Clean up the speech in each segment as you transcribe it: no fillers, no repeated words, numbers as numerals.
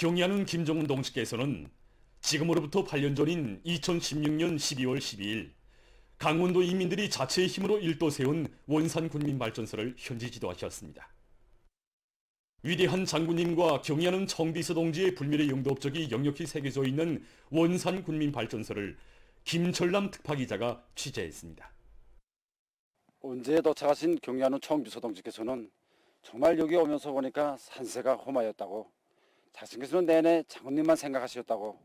경의하는 김정은 동지께서는 지금으로부터 8년 전인 2016년 12월 12일 강원도 인민들이 자체의 힘으로 일도 세운 원산군민발전소를 현지 지도하셨습니다. 위대한 장군님과 경의하는 청비서 동지의 불멸의 영도 업적이 역력히 새겨져 있는 원산군민발전소를 김철남 특파기자가 취재했습니다. 언제 도착하신 경의하는 청비서 동지께서는 정말 여기 오면서 보니까 산세가 험하였다고, 자신께서는 내내 장군님만 생각하셨다고,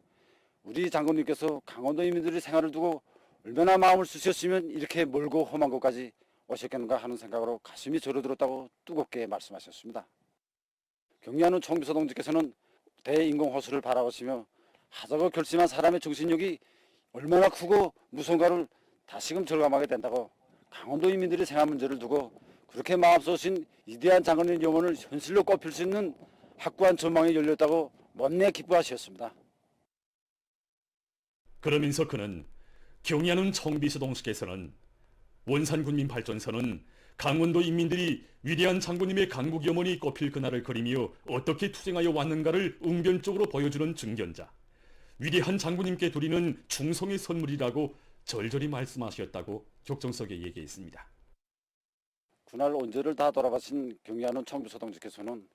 우리 장군님께서 강원도 인민들의 생활을 두고 얼마나 마음을 쓰셨으면 이렇게 멀고 험한 곳까지 오셨겠는가 하는 생각으로 가슴이 저려들었다고 뜨겁게 말씀하셨습니다. 경의하는 청비서 동지께서는 대인공호수를 바라보시며 하자고 결심한 사람의 정신력이 얼마나 크고 무서운가를 다시금 절감하게 된다고, 강원도 인민들의 생활 문제를 두고 그렇게 마음속으신 위대한 장군의 염원을 현실로 꼽힐 수 있는 확고한 전망이 열렸다고 못내 기뻐하셨습니다. 그러면서 그는 경의하는 청비서 동지께서는 원산군민발전소는 강원도 인민들이 위대한 장군님의 강국 염원이 꼽힐 그날을 그리며 어떻게 투쟁하여 왔는가를 웅변적으로 보여주는 증견자, 위대한 장군님께 드리는 충성의 선물이라고 절절히 말씀하셨다고 격정석에 얘기했습니다. 그날 언제를 다 돌아가신 경의하는 청비서 동지께서는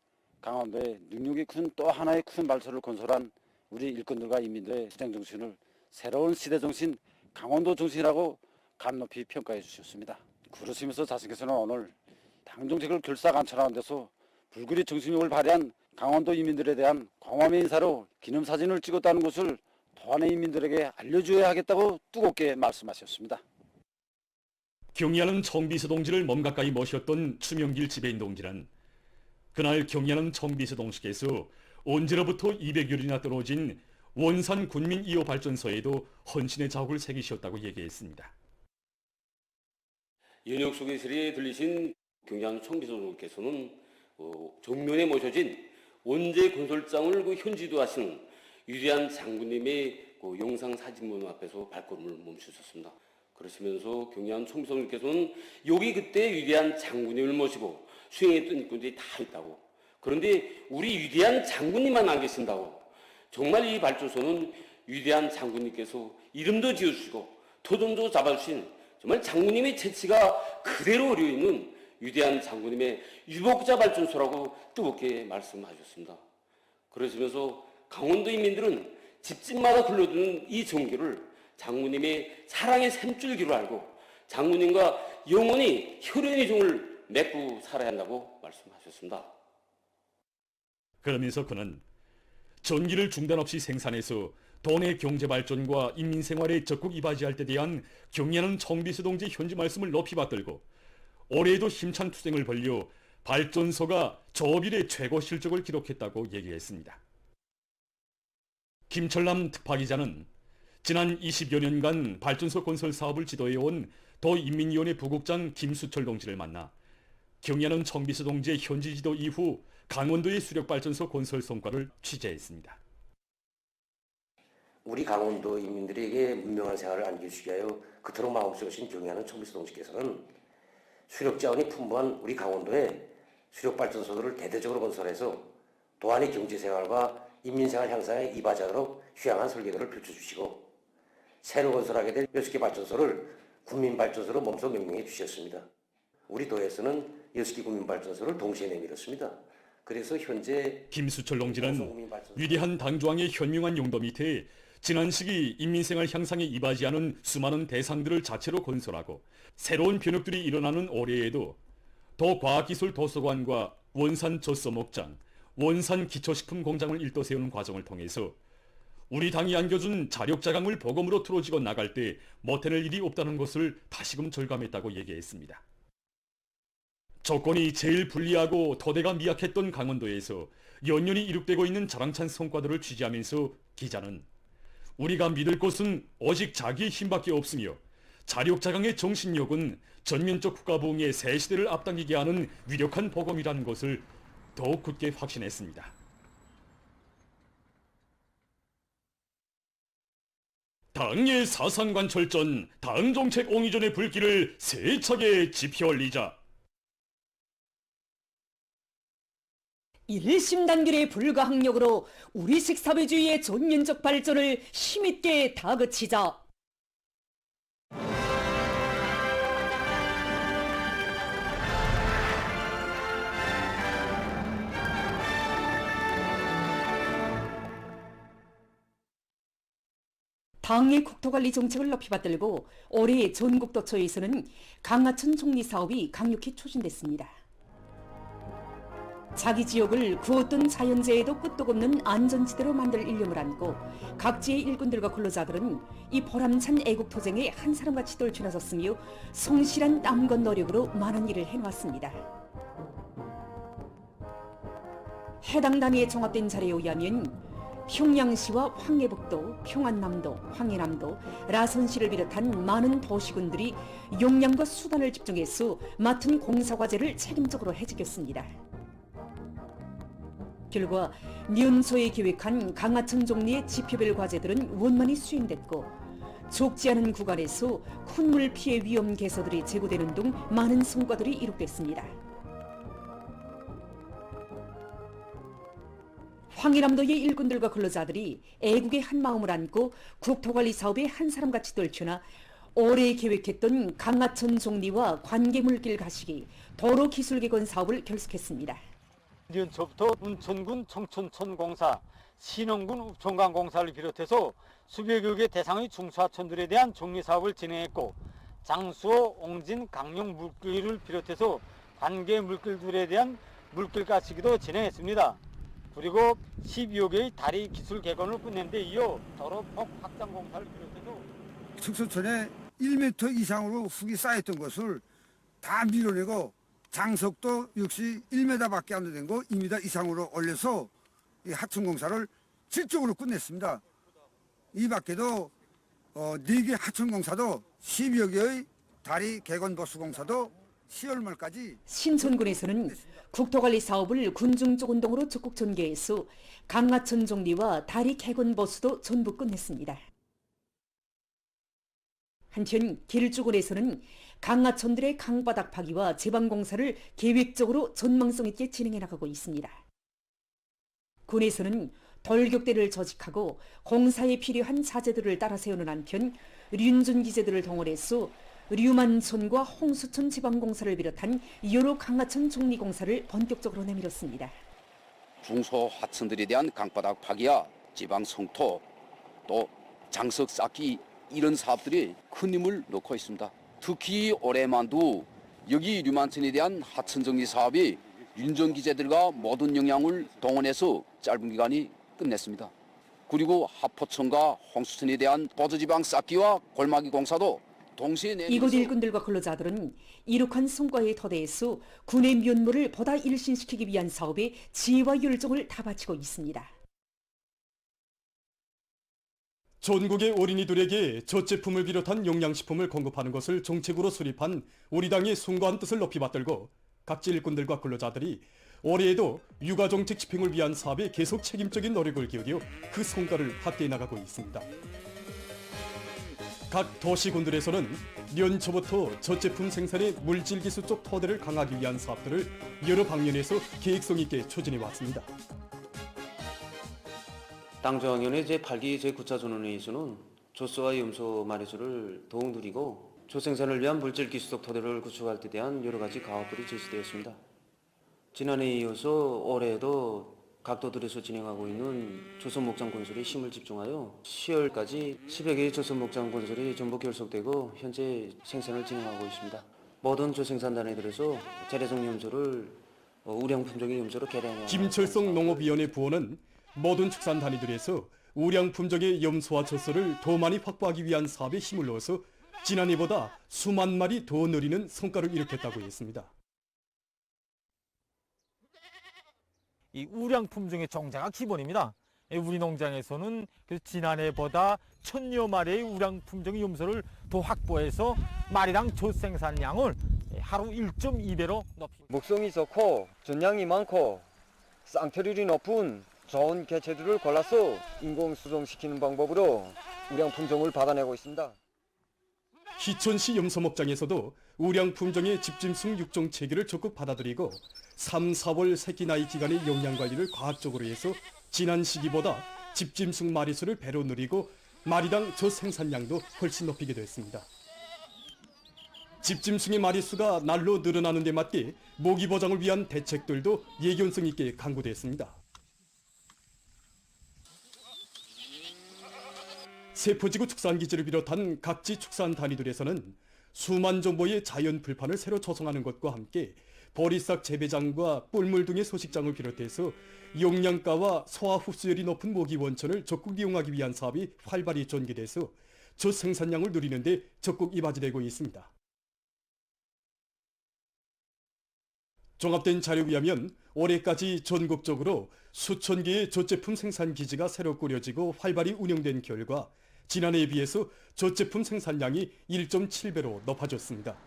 강원도에 능력이 큰 또 하나의 큰 발소를 건설한 우리 일꾼들과 인민들의 투쟁 정신을 새로운 시대 정신, 강원도 정신이라고 감높이 평가해 주셨습니다. 그러시면서 자신께서는 오늘 당정책을 결사감찰하는 데서 불굴의 정신력을 발휘한 강원도 인민들에 대한 광화의 인사로 기념사진을 찍었다는 것을 도안의 인민들에게 알려줘야 하겠다고 뜨겁게 말씀하셨습니다. 경의하는 청비서 동지를 몸 가까이 모셨던 추명길 지배인 동지는 그날 경의하는 청비서 동지께서 언제로부터 200여일이나 떨어진 원산 군민 2호 발전소에도 헌신의 자국을 새기셨다고 얘기했습니다. 연역 소개실에 들리신 경의하는 청비서 동지께서는 정면에 모셔진 원제 건설장을 현지도 하시는 위대한 장군님의 영상 사진문 앞에서 발걸음을 멈추셨습니다. 그러시면서 경의하는 청비서 동지께서는 여기 그때 위대한 장군님을 모시고 수행했던 일꾼들이 다 있다고, 그런데 우리 위대한 장군님만 안 계신다고, 정말 이 발전소는 위대한 장군님께서 이름도 지어주시고 토종도 잡아주신 정말 장군님의 재치가 그대로 어려있는 위대한 장군님의 유복자 발전소라고 뜨겁게 말씀하셨습니다. 그러시면서 강원도 인민들은 집집마다 흘러드는 이 정기를 장군님의 사랑의 샘줄기로 알고 장군님과 영원히 혈연의 종을 맺고 살아야 한다고 말씀하셨습니다. 그러면서 그는 전기를 중단 없이 생산해서 도내 경제 발전과 인민 생활에 적극 이바지할 때 대한 경의하는 청비서 동지 현지 말씀을 높이 받들고 올해에도 힘찬 투쟁을 벌여 발전소가 저빌의 최고 실적을 기록했다고 얘기했습니다. 김철남 특파기자는 지난 20여 년간 발전소 건설 사업을 지도해온 도인민위원회 부국장 김수철 동지를 만나 경의하는 청비서 동지의 현지 지도 이후 강원도의 수력발전소 건설 성과를 취재했습니다. 우리 강원도 인민들에게 문명한 생활을 안겨주기 위하여 그토록 마음속으신 경의하는 청비서 동지께서는 수력 자원이 풍부한 우리 강원도에 수력발전소들을 대대적으로 건설해서 도안의 경제생활과 인민생활 향상에 이바지하도록 휴양한 설계도를 펼쳐주시고 새로 건설하게 될 6개 발전소를 군민발전소로 몸소 명명해 주셨습니다. 우리 도에서는 6개 군민발전소를 동시에 내밀었습니다. 그래서 현재 김수철 동지는 위대한 당조항의 현명한 용도 밑에 지난 시기 인민생활 향상에 이바지하는 수많은 대상들을 자체로 건설하고 새로운 변혁들이 일어나는 올해에도 도과학기술 도서관과 원산 젖소목장, 원산 기초식품 공장을 일도 세우는 과정을 통해서 우리 당이 안겨준 자력자강을 보검으로 틀어지고 나갈 때 못해낼 일이 없다는 것을 다시금 절감했다고 얘기했습니다. 조건이 제일 불리하고 토대가 미약했던 강원도에서 연년이 이룩되고 있는 자랑찬 성과들을 취재하면서 기자는 우리가 믿을 것은 오직 자기의 힘밖에 없으며 자력자강의 정신력은 전면적 국가부흥의 새 시대를 앞당기게 하는 위력한 보검이라는 것을 더욱 굳게 확신했습니다. 당의 사상관철전, 당정책 옹이전의 불길을 세차게 지펴올리자. 일심단결의 불가항력으로 우리식 사회주의의 전면적 발전을 힘있게 다그치자. 당의 국토관리 정책을 높이 받들고 올해 전국도처에서는 강하천 종리 사업이 강력히 추진됐습니다. 자기 지역을 구었던 자연재해도 끄떡 없는 안전지대로 만들 일념을 안고 각지의 일꾼들과 근로자들은 이 보람찬 애국투쟁에 한 사람같이 떨쳐나섰으며 성실한 땀과 노력으로 많은 일을 해놓았습니다. 해당 단위에 종합된 자료에 의하면 평양시와 황해북도, 평안남도, 황해남도, 라선시를 비롯한 많은 도시군들이 역량과 수단을 집중해서 맡은 공사과제를 책임적으로 해지켰습니다. 결과 년초에 계획한 강하천 종리의 지표별 과제들은 원만히 수행됐고 좁지 않은 구간에서 큰 물 피해 위험 개소들이 제고되는 등 많은 성과들이 이룩됐습니다. 황해남도의 일꾼들과 근로자들이 애국의 한 마음을 안고 국토관리 사업에 한 사람같이 떨쳐나 올해 계획했던 강하천 종리와 관계물길 가시기, 도로기술개건 사업을 결속했습니다. 년초부터 운천군 청춘천 공사, 신원군 읍촌강 공사를 비롯해서 수백여 개 대상의 중소하천들에 대한 종리 사업을 진행했고 장수호, 옹진, 강용 물길을 비롯해서 관계 물길들에 대한 물길 가시기도 진행했습니다. 그리고 12여 개의 다리 기술 개건을 끝낸 데 이어 도로 폭 확장 공사를 비롯해서 축소촌에 1m 이상으로 흙이 쌓였던 것을 다 밀어내고 장석도 역시 1m밖에 안 된 거 2m 이상으로 올려서 이 하천 공사를 질적으로 끝냈습니다. 이 밖에도 4개 하천 공사도 10여 개의 다리 개건 보수 공사도 10월 말까지 신천군에서는 국토관리 사업을 군중적 운동으로 적극 전개해서 강하천 종리와 다리 개건 보수도 전부 끝냈습니다. 한편 길주군에서는 강하천들의 강바닥 파기와 제방 공사를 계획적으로 전망성 있게 진행해 나가고 있습니다. 군에서는 돌격대를 조직하고 공사에 필요한 자재들을 따라 세우는 한편 륜준 기재들을 동원해서 류만천과 홍수천 지방공사를 비롯한 여러 강하천 종리공사를 본격적으로 내밀었습니다. 중소하천들에 대한 강바닥 파기와 지방 성토 또 장석 쌓기 이런 사업들이 큰 힘을 넣고 있습니다. 특히 올해만도 여기 류만천에 대한 하천 정리 사업이 윤전 기재들과 모든 역량을 동원해서 짧은 기간이 끝냈습니다. 그리고 하포천과 홍수천에 대한 보조지방 쌓기와 골마기 공사도 이곳 일꾼들과 근로자들은 이룩한 성과에 토대해서 군의 면모를 보다 일신시키기 위한 사업에 지혜와 열정을 다 바치고 있습니다. 전국의 어린이들에게 젖제품을 비롯한 영양식품을 공급하는 것을 정책으로 수립한 우리 당의 숭고한 뜻을 높이 받들고 각지 일꾼들과 근로자들이 올해에도 육아정책 집행을 위한 사업에 계속 책임적인 노력을 기울여 그 성과를 확대해 나가고 있습니다. 각 도시군들에서는 연초부터 젖제품 생산의 물질기술 쪽 토대를 강화하기 위한 사업들을 여러 방면에서 계획성 있게 추진해 왔습니다. 당정학년의 제8기 제9차 전원회의에서는 조소와 염소 마리수를 더욱 늘리고 조생산을 위한 물질기술적 토대를 구축할 데 대한 여러 가지 가업들이 제시되었습니다. 지난해에 이어서 올해에도 각도들에서 진행하고 있는 조선목장 건설에 힘을 집중하여 10월까지 10여 개의 조선목장 건설이 전부 결속되고 현재 생산을 진행하고 있습니다. 모든 조생산 단위들에서 재래종 염소를 우량 품종의 염소로 개량해 김철성 농업위원회 부원은 모든 축산 단위들에서 우량 품종의 염소와 젖소를 더 많이 확보하기 위한 사업에 힘을 넣어서 지난해보다 수만 마리 더 늘리는 성과를 이룩했다고 했습니다. 이 우량 품종의 정자가 기본입니다. 우리 농장에서는 지난해보다 1000여 마리의 우량 품종의 염소를 더 확보해서 마리당 젖 생산량을 하루 1.2배로 높입니다. 목성이 좋고 전량이 많고 쌍터률이 높은 좋은 개체들을 골라서 인공 수정시키는 방법으로 우량 품종을 받아내고 있습니다. 희천시 염소목장에서도 우량 품종의 집짐승 육종 체계를 적극 받아들이고 3, 4월 새끼 나이 기간의 영양 관리를 과학적으로 해서 지난 시기보다 집짐승 마리수를 배로 늘리고 마리당 저생산량도 훨씬 높이게 됐습니다. 집짐승의 마리수가 날로 늘어나는 데 맞게 모기 보장을 위한 대책들도 예견성 있게 강구됐습니다. 세포지구 축산기지를 비롯한 각지 축산 단위들에서는 수만 정보의 자연 풀판을 새로 조성하는 것과 함께 보리싹 재배장과 뿔물 등의 소식장을 비롯해서 용량가와 소화 흡수율이 높은 모기 원천을 적극 이용하기 위한 사업이 활발히 전개돼서 저생산량을 누리는 데 적극 이바지되고 있습니다. 종합된 자료에 의하면 올해까지 전국적으로 수천 개의 젖제품 생산 기지가 새로 꾸려지고 활발히 운영된 결과 지난해에 비해서 젖제품 생산량이 1.7배로 높아졌습니다.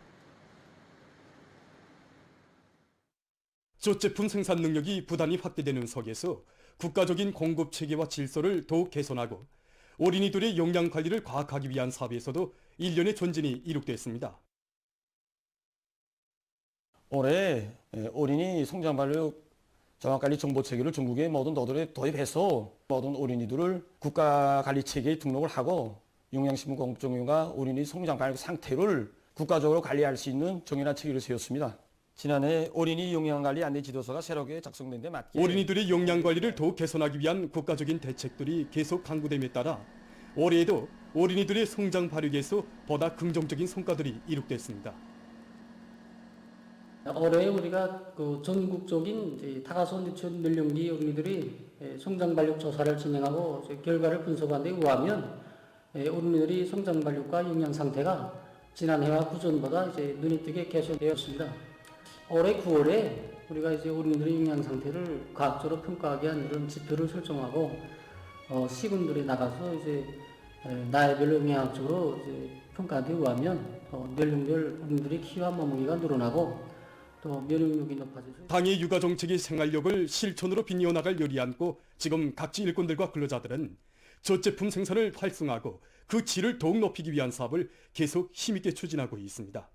젖제품 생산 능력이 부단히 확대되는 속에서 국가적인 공급 체계와 질서를 더욱 개선하고 어린이들의 영양 관리를 과학하기 위한 사업에서도 일련의 전진이 이룩됐습니다. 올해 어린이 성장발육 정확관리 정보체계를 전국의 모든 노들에 도입해서 모든 어린이들을 국가관리체계에 등록을 하고 영양식품 공급 종류가 어린이 성장발육 상태를 국가적으로 관리할 수 있는 정연한 체계를 세웠습니다. 지난해 어린이 영양관리 안내지도서가 새롭게 작성된 데 맞게 어린이들의 영양관리를 더욱 개선하기 위한 국가적인 대책들이 계속 강구됨에 따라 올해에도 어린이들의 성장 발육에서 보다 긍정적인 성과들이 이룩됐습니다. 올해 우리가 전국적인 다가선 유치원 연령기 어린이들이 성장발육 조사를 진행하고 결과를 분석한 데 의하면 어린이들이 성장발육과 영양 상태가 지난해와 구전보다 눈에 띄게 개선되었습니다. 올해 9월에 우리가 어린이들의 영양 상태를 과학적으로 평가하기 위한 이런 지표를 설정하고 시군들에 나가서 나이별로 영양학적으로 평가한 데 의하면 연령별 어린이들의 키와 몸무게가 늘어나고 또 면역력이 높아져서 당의 육아 정책의 생활력을 실천으로 빚어 나갈 열이 안고 지금 각지 일꾼들과 근로자들은 젖제품 생산을 활성화하고 그 질을 더욱 높이기 위한 사업을 계속 힘있게 추진하고 있습니다.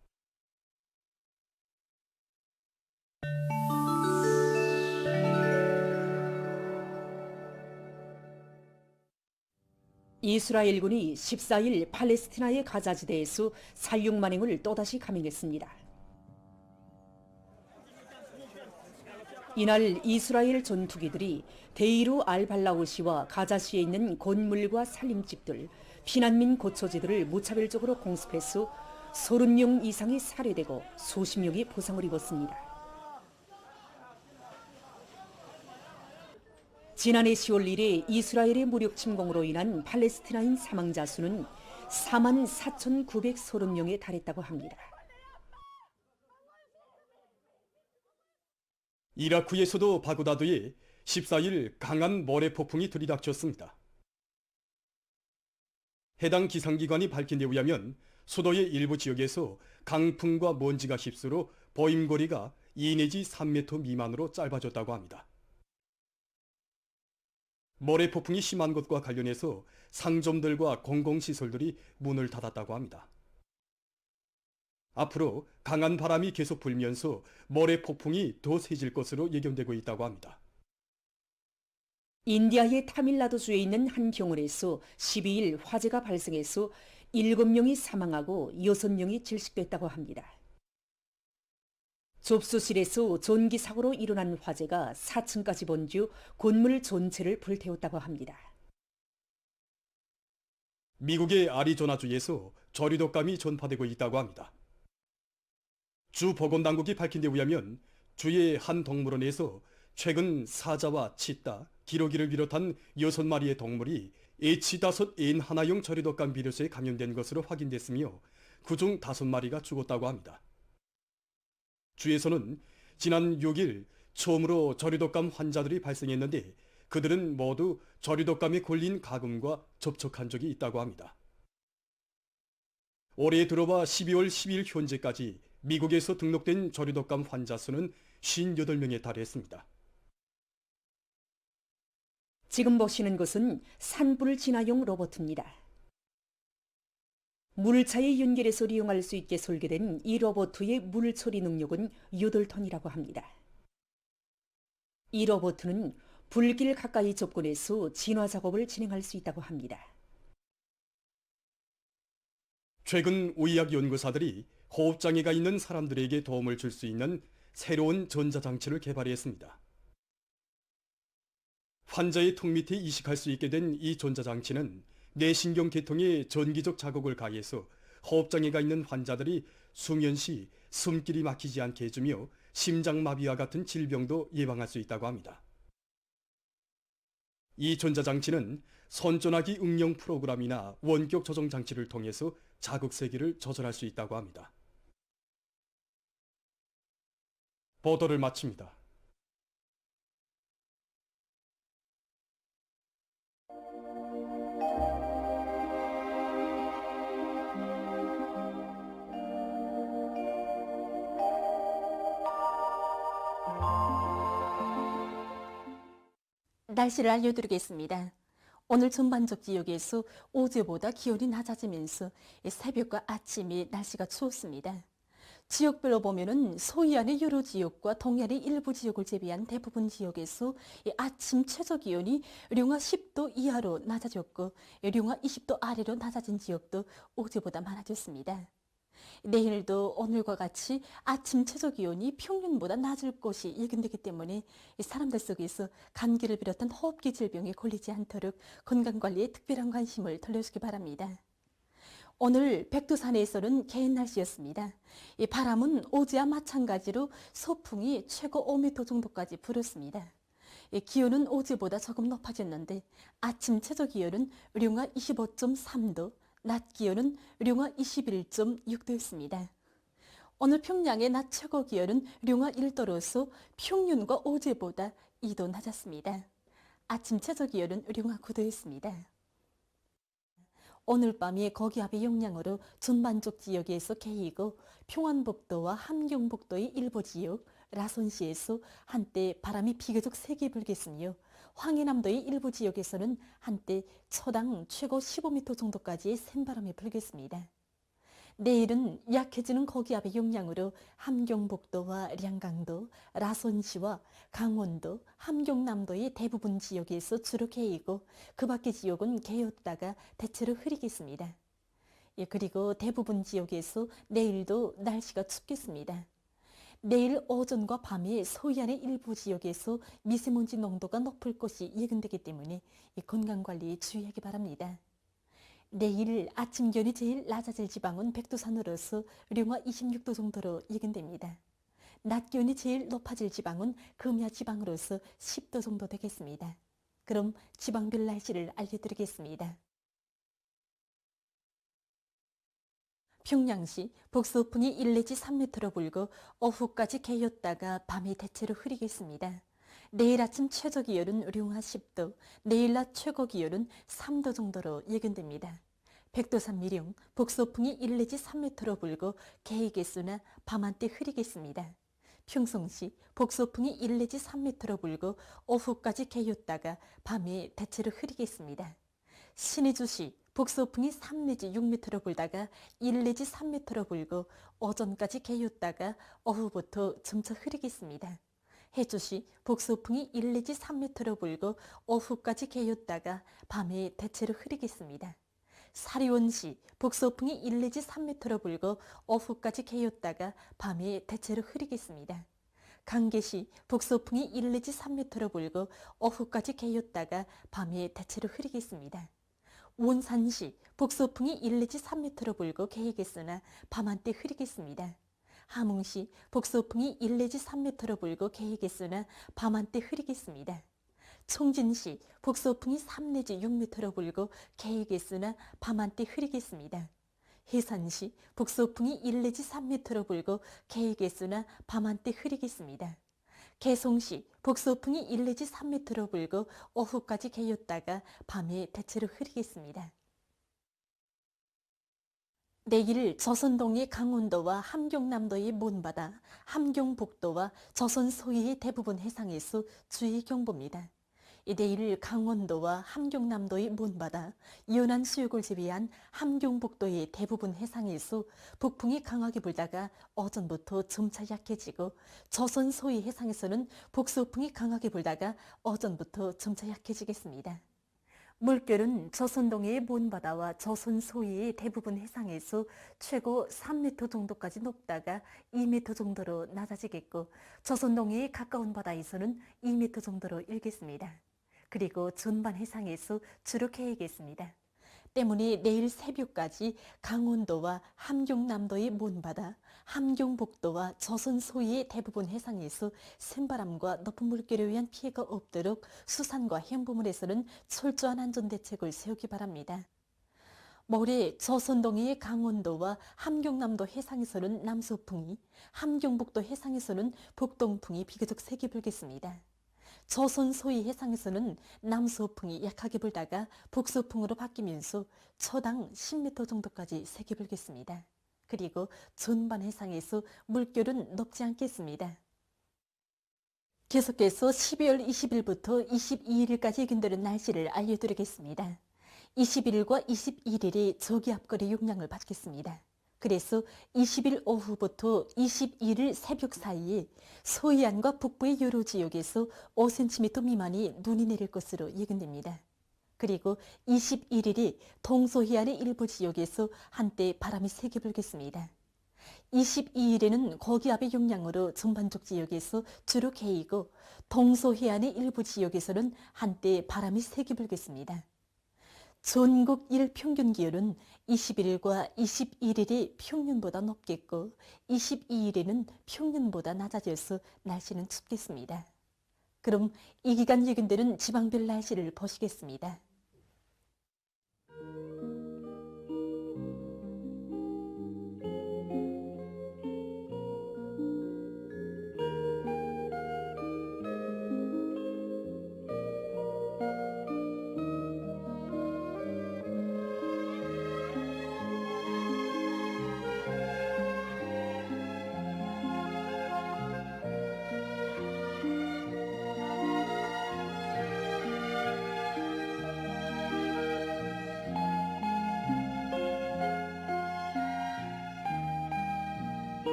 이스라엘군이 14일 팔레스티나의 가자지대에서 살육 만행을 또다시 감행했습니다. 이날 이스라엘 전투기들이 데이루 알발라우시와 가자시에 있는 건물과 살림집들, 피난민 고초지들을 무차별적으로 공습해서 30명 이상이 살해되고 수십 명이 부상을 입었습니다. 지난해 10월 1일 이스라엘의 무력 침공으로 인한 팔레스티나인 사망자 수는 44,930명에 달했다고 합니다. 이라크에서도 바그다드에 14일 강한 모래 폭풍이 들이닥쳤습니다. 해당 기상기관이 밝힌 데 의하면 수도의 일부 지역에서 강풍과 먼지가 휩쓸어 보임거리가 2 내지 3m 미만으로 짧아졌다고 합니다. 모래 폭풍이 심한 것과 관련해서 상점들과 공공시설들이 문을 닫았다고 합니다. 앞으로 강한 바람이 계속 불면서 모래 폭풍이 더 세질 것으로 예견되고 있다고 합니다. 인디아의 타밀나두주에 있는 한 병원에서 12일 화재가 발생해서 7명이 사망하고 6명이 질식됐다고 합니다. 접수실에서 전기 사고로 일어난 화재가 4층까지 번져 건물 전체를 불태웠다고 합니다. 미국의 아리조나주에서 저류독감이 전파되고 있다고 합니다. 주 보건당국이 밝힌 데 의하면 주의 한 동물원에서 최근 사자와 치따, 기러기를 비롯한 6마리의 동물이 H5N1형 저류독감 비루스에 감염된 것으로 확인됐으며 그중 5마리가 죽었다고 합니다. 주에서는 지난 6일 처음으로 저류독감 환자들이 발생했는데 그들은 모두 저류독감에 걸린 가금과 접촉한 적이 있다고 합니다. 올해 들어와 12월 10일 현재까지 미국에서 등록된 저류독감 환자 수는 58명에 달했습니다. 지금 보시는 것은 산불 진화용 로봇입니다. 물차에 연결해서 이용할 수 있게 설계된 이 로봇의 물 처리 능력은 8톤이라고 합니다. 이 로봇은 불길 가까이 접근해서 진화 작업을 진행할 수 있다고 합니다. 최근 의학 연구사들이 호흡장애가 있는 사람들에게 도움을 줄 수 있는 새로운 전자장치를 개발했습니다. 환자의 턱 밑에 이식할 수 있게 된 이 전자장치는 뇌신경 계통에 전기적 자극을 가해서 호흡장애가 있는 환자들이 수면 시 숨길이 막히지 않게 해주며 심장마비와 같은 질병도 예방할 수 있다고 합니다. 이 전자장치는 선전화기 응용 프로그램이나 원격 조정 장치를 통해서 자극 세기를 조절할 수 있다고 합니다. 보도를 마칩니다. 날씨를 알려드리겠습니다. 오늘 전반적 지역에서 어제보다 기온이 낮아지면서 새벽과 아침이 날씨가 추웠습니다. 지역별로 보면은 서해안의 여러 지역과 동해안의 일부 지역을 제외한 대부분 지역에서 아침 최저 기온이 령화 10도 이하로 낮아졌고 령화 20도 아래로 낮아진 지역도 어제보다 많아졌습니다. 내일도 오늘과 같이 아침 최저 기온이 평년보다 낮을 것이 예견되기 때문에 사람들 속에서 감기를 비롯한 호흡기 질병에 걸리지 않도록 건강관리에 특별한 관심을 돌려주기 바랍니다. 오늘 백두산에서는 개인 날씨였습니다. 이 바람은 어제와 마찬가지로 서풍이 최고 5m 정도까지 불었습니다. 기온은 어제보다 조금 높아졌는데 아침 최저 기온은 령화 25.3도, 낮 기온은 령화 21.6도였습니다. 오늘 평양의 낮 최고 기온은 령화 1도로서 평년과 어제보다 2도 낮았습니다. 아침 최저 기온은 령화 9도였습니다. 오늘 밤에 거기압의 영향으로 전반적 지역에서 개이고 평안북도와 함경북도의 일부 지역, 라선시에서 한때 바람이 비교적 세게 불겠으며 황해남도의 일부 지역에서는 한때 초당 최고 15m 정도까지의 센바람이 불겠습니다. 내일은 약해지는 거기압의 영향으로 함경북도와 량강도, 라선시와 강원도, 함경남도의 대부분 지역에서 주로 개이고 그 밖의 지역은 개였다가 대체로 흐리겠습니다. 그리고 대부분 지역에서 내일도 날씨가 춥겠습니다. 내일 오전과 밤에 서해안의 일부 지역에서 미세먼지 농도가 높을 것이 예견되기 때문에 건강관리에 주의하기 바랍니다. 내일 아침 기온이 제일 낮아질 지방은 백두산으로서 령화 26도 정도로 예견됩니다. 낮 기온이 제일 높아질 지방은 금야 지방으로서 10도 정도 되겠습니다. 그럼 지방별 날씨를 알려드리겠습니다. 평양시 북서풍이 1 내지 3m로 불고 오후까지 개였다가 밤에 대체로 흐리겠습니다. 내일 아침 최저 기온은 령화 10도, 내일 낮 최고 기온은 3도 정도로 예견됩니다. 백두산 미령, 북서풍이 1 내지 3m로 불고 개이겠으나 밤한때 흐리겠습니다. 평성시 북서풍이 1 내지 3m로 불고 오후까지 개였다가 밤에 대체로 흐리겠습니다. 신의주시 북서풍이 3 내지 6m로 불다가 1 내지 3m로 불고 오전까지 개였다가 오후부터 점차 흐리겠습니다. 해주시 북서풍이 1 내지 3m로 불고 오후까지 개였다가 밤에 대체로 흐리겠습니다. 사리원시 북서풍이 1 내지 3m로 불고 오후까지 개였다가 밤에 대체로 흐리겠습니다. 강계시 북서풍이 1 내지 3m로 불고 오후까지 개였다가 밤에 대체로 흐리겠습니다. 원산시 북서풍이 1 내지 3m로 불고 개이겠으나 밤한때 흐리겠습니다. 함흥시 북서풍이 1 내지 3m로 불고 개이겠으나 밤한때 흐리겠습니다. 청진시 북서풍이 3 내지 6m로 불고 개이겠으나 밤한때 흐리겠습니다. 해산시 북서풍이 1 내지 3m로 불고 개이겠으나 밤한때 흐리겠습니다. 개성시 북서풍이 1 내지 3m로 불고 오후까지 개였다가 밤에 대체로 흐리겠습니다. 내일 조선동해 강원도와 함경남도의 먼바다, 함경북도와 조선 서해의 대부분 해상에서 주의 경보입니다. 내일 강원도와 함경남도의 먼바다, 연안 수역을 제외한 함경북도의 대부분 해상에서 북풍이 강하게 불다가 어전부터 점차 약해지고 조선 소위 해상에서는 북서풍이 강하게 불다가 어전부터 점차 약해지겠습니다. 물결은 조선동해의 먼바다와 조선 소위의 대부분 해상에서 최고 3m 정도까지 높다가 2m 정도로 낮아지겠고 조선동해의 가까운 바다에서는 2m 정도로 일겠습니다. 그리고 전반 해상에서 주로 개겠습니다. 때문에 내일 새벽까지 강원도와 함경남도의 먼바다, 함경북도와 조선 소위의 대부분 해상에서 센바람과 높은 물결에 의한 피해가 없도록 수산과 해안부문에서는 철저한 안전대책을 세우기 바랍니다. 모레 조선동해의 강원도와 함경남도 해상에서는 남서풍이, 함경북도 해상에서는 북동풍이 비교적 세게 불겠습니다. 조선 소위 해상에서는 남서풍이 약하게 불다가 북서풍으로 바뀌면서 초당 10m 정도까지 세게 불겠습니다. 그리고 전반 해상에서 물결은 높지 않겠습니다. 계속해서 12월 20일부터 22일까지 예견되는 날씨를 알려드리겠습니다. 21일과 21일이 저기압거리 영향을 받겠습니다. 그래서 20일 오후부터 21일 새벽 사이에 서해안과 북부의 여러 지역에서 5cm 미만의 눈이 내릴 것으로 예견됩니다. 그리고 21일이 동서해안의 일부 지역에서 한때 바람이 세게 불겠습니다. 22일에는 고기압의 영향으로 전반적 지역에서 주로 개이고 동서해안의 일부 지역에서는 한때 바람이 세게 불겠습니다. 전국 일평균 기온은 21일과 21일이 평년보다 높겠고 22일에는 평년보다 낮아져서 날씨는 춥겠습니다. 그럼 이 기간 예견되는 지방별 날씨를 보시겠습니다.